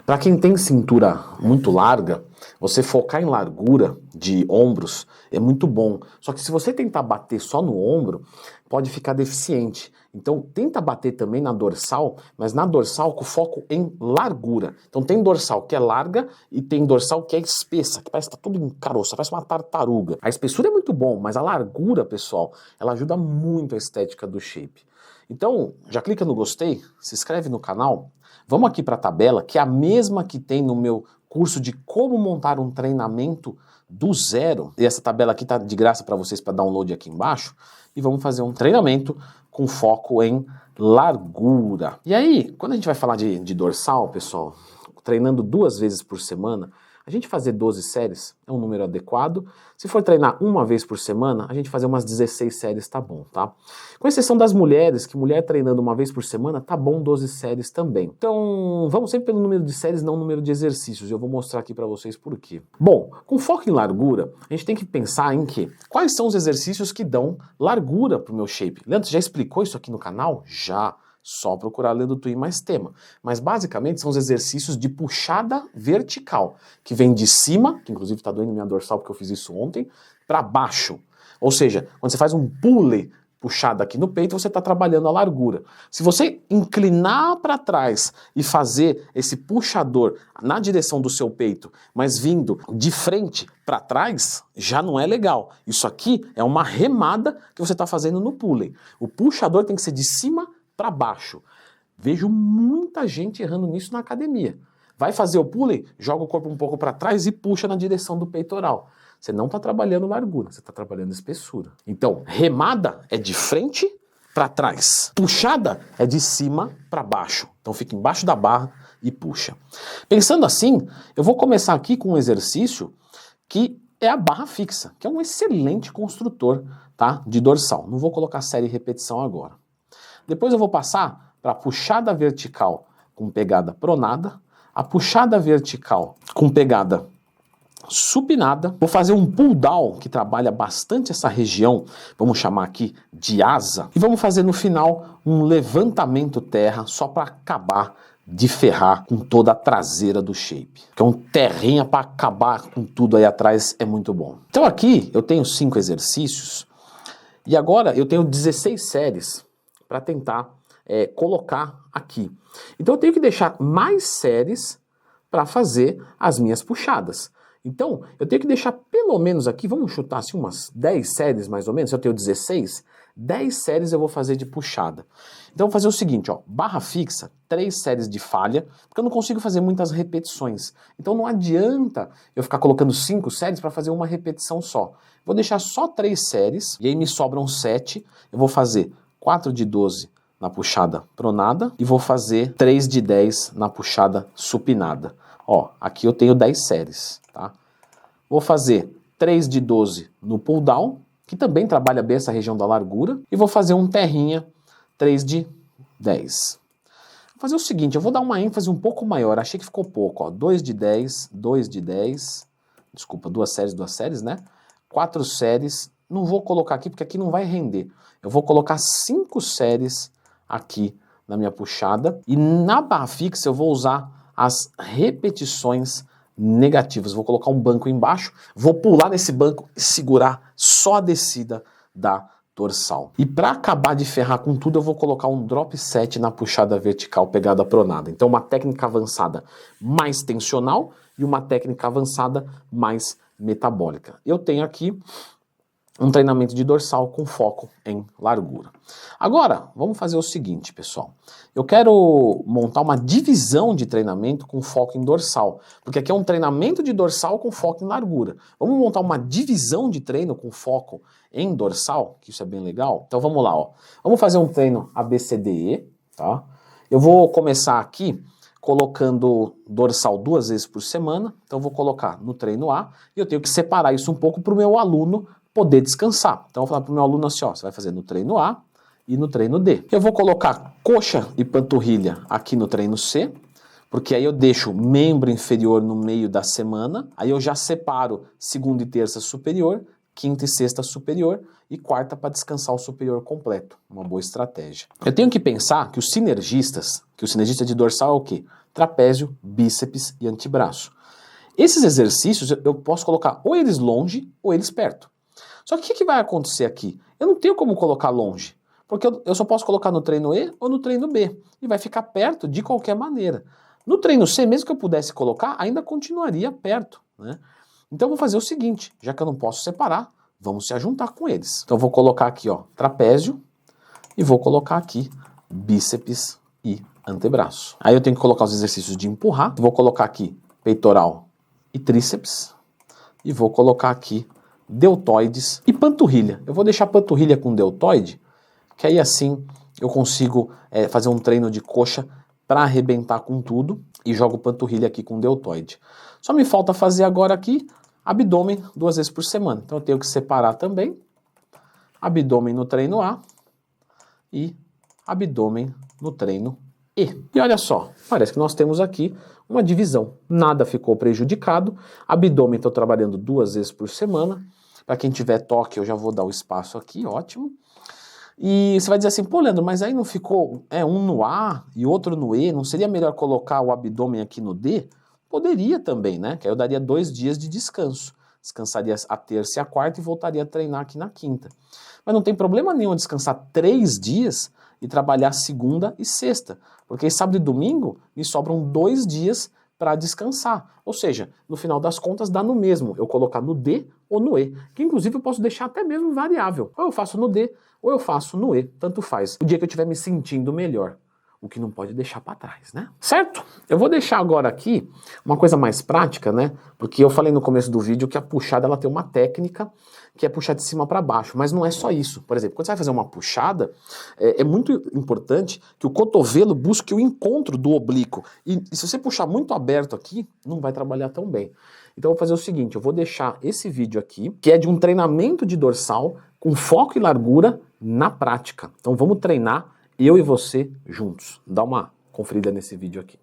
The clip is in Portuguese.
Para quem tem cintura muito larga, você focar em largura de ombros é muito bom. Só que se você tentar bater só no ombro, pode ficar deficiente. Então tenta bater também na dorsal, mas na dorsal com foco em largura. Então tem dorsal que é larga e tem dorsal que é espessa, que parece que tá tudo em caroço, parece uma tartaruga. A espessura é muito bom, mas a largura, pessoal, ela ajuda muito a estética do shape. Então, já clica no gostei, se inscreve no canal. Vamos aqui para a tabela, que é a mesma que tem no meu curso de como montar um treinamento do zero. E essa tabela aqui tá de graça para vocês para download aqui embaixo. E vamos fazer um treinamento com foco em largura. E aí, quando a gente vai falar de dorsal, pessoal, treinando 2 vezes por semana, a gente fazer 12 séries é um número adequado. Se for treinar 1 vez por semana, a gente fazer umas 16 séries tá bom, tá? Com exceção das mulheres, que mulher treinando 1 vez por semana, tá bom 12 séries também. Então, vamos sempre pelo número de séries, não o número de exercícios. Eu vou mostrar aqui pra vocês por quê. Bom, com foco em largura, a gente tem que pensar em que quais são os exercícios que dão largura pro meu shape. Leandro, já explicou isso aqui no canal? Já. Só procurar Leandro Twin mais tema. Mas basicamente são os exercícios de puxada vertical, que vem de cima, que inclusive está doendo minha dorsal porque eu fiz isso ontem, para baixo. Ou seja, quando você faz um pulley puxada aqui no peito, você está trabalhando a largura. Se você inclinar para trás e fazer esse puxador na direção do seu peito, mas vindo de frente para trás, já não é legal. Isso aqui é uma remada que você está fazendo no pulley. O puxador tem que ser de cima para baixo. Vejo muita gente errando nisso na academia. Vai fazer o pulley, joga o corpo um pouco para trás e puxa na direção do peitoral. Você não está trabalhando largura, você está trabalhando espessura. Então, remada é de frente para trás. Puxada é de cima para baixo. Então fica embaixo da barra e puxa. Pensando assim, eu vou começar aqui com um exercício que é a barra fixa, que é um excelente construtor, tá, de dorsal. Não vou colocar série e repetição agora. Depois eu vou passar para a puxada vertical com pegada pronada, a puxada vertical com pegada supinada. Vou fazer um pull down que trabalha bastante essa região, vamos chamar aqui de asa. E vamos fazer no final um levantamento terra só para acabar de ferrar com toda a traseira do shape. Que é um terrinha para acabar com tudo aí atrás, é muito bom. Então aqui eu tenho 5 exercícios e agora eu tenho 16 séries para tentar colocar aqui. Então eu tenho que deixar mais séries para fazer as minhas puxadas. Então eu tenho que deixar pelo menos aqui, vamos chutar assim umas 10 séries mais ou menos, se eu tenho 16, 10 séries eu vou fazer de puxada. Então eu vou fazer o seguinte, ó, barra fixa, 3 séries de falha, porque eu não consigo fazer muitas repetições. Então não adianta eu ficar colocando 5 séries para fazer uma repetição só. Vou deixar só 3 séries, e aí me sobram 7, eu vou fazer 4 de 12 na puxada pronada e vou fazer 3 de 10 na puxada supinada. Ó, aqui eu tenho 10 séries, tá? Vou fazer 3 de 12 no pull down, que também trabalha bem essa região da largura, e vou fazer um terrinha 3 de 10. Vou fazer o seguinte, eu vou dar uma ênfase um pouco maior, achei que ficou pouco, ó, 2 de 10, 2 de 10, desculpa, 2 séries, né? 4 séries, não vou colocar aqui porque aqui não vai render. Eu vou colocar 5 séries aqui na minha puxada e na barra fixa eu vou usar as repetições negativas. Vou colocar um banco embaixo, vou pular nesse banco e segurar só a descida da dorsal. E para acabar de ferrar com tudo, eu vou colocar um drop set na puxada vertical pegada pronada. Então uma técnica avançada mais tensional e uma técnica avançada mais metabólica. Eu tenho aqui um treinamento de dorsal com foco em largura. Agora, vamos fazer o seguinte, pessoal. Eu quero montar uma divisão de treinamento com foco em dorsal, porque aqui é um treinamento de dorsal com foco em largura. Vamos montar uma divisão de treino com foco em dorsal, que isso é bem legal. Então vamos lá, ó. Vamos fazer um treino ABCDE, tá? Eu vou começar aqui colocando dorsal 2 vezes por semana. Então eu vou colocar no treino A e eu tenho que separar isso um pouco para o meu aluno poder descansar. Então eu vou falar para o meu aluno assim, ó, você vai fazer no treino A e no treino D. Eu vou colocar coxa e panturrilha aqui no treino C, porque aí eu deixo o membro inferior no meio da semana, aí eu já separo segunda e terça superior, quinta e sexta superior e quarta para descansar o superior completo. Uma boa estratégia. Eu tenho que pensar que os sinergistas, que o sinergista de dorsal é o quê? Trapézio, bíceps e antebraço. Esses exercícios eu posso colocar ou eles longe ou eles perto. Só que o que vai acontecer aqui? Eu não tenho como colocar longe, porque eu só posso colocar no treino E ou no treino B, e vai ficar perto de qualquer maneira. No treino C, mesmo que eu pudesse colocar, ainda continuaria perto, né? Então eu vou fazer o seguinte, já que eu não posso separar, vamos se ajuntar com eles. Então eu vou colocar aqui, ó, trapézio, e vou colocar aqui bíceps e antebraço. Aí eu tenho que colocar os exercícios de empurrar, vou colocar aqui peitoral e tríceps, e vou colocar aqui deltoides e panturrilha. Eu vou deixar panturrilha com deltoide, que aí assim eu consigo fazer um treino de coxa para arrebentar com tudo e jogo panturrilha aqui com deltoide. Só me falta fazer agora aqui abdômen 2 vezes por semana. Então eu tenho que separar também abdômen no treino A e abdômen no treino E. E olha só, parece que nós temos aqui uma divisão. Nada ficou prejudicado. Abdômen estou trabalhando 2 vezes por semana. Para quem tiver toque, eu já vou dar o espaço aqui, ótimo. E você vai dizer assim, pô, Leandro, mas aí não ficou um no A e outro no E? Não seria melhor colocar o abdômen aqui no D? Poderia também, né? Que aí eu daria 2 dias de descanso. Descansaria a terça e a quarta e voltaria a treinar aqui na quinta. Mas não tem problema nenhum descansar 3 dias e trabalhar segunda e sexta. Porque sábado e domingo me sobram 2 dias para descansar. Ou seja, no final das contas dá no mesmo eu colocar no D ou no E. Que inclusive eu posso deixar até mesmo variável. Ou eu faço no D ou eu faço no E. Tanto faz. O dia que eu estiver me sentindo melhor. O que não pode deixar para trás, né? Certo? Eu vou deixar agora aqui uma coisa mais prática, né? Porque eu falei no começo do vídeo que a puxada ela tem uma técnica que é puxar de cima para baixo, mas não é só isso. Por exemplo, quando você vai fazer uma puxada, é muito importante que o cotovelo busque o encontro do oblíquo. E se você puxar muito aberto aqui, não vai trabalhar tão bem. Então eu vou fazer o seguinte, eu vou deixar esse vídeo aqui, que é de um treinamento de dorsal com foco e largura na prática. Então vamos treinar eu e você juntos. Dá uma conferida nesse vídeo aqui.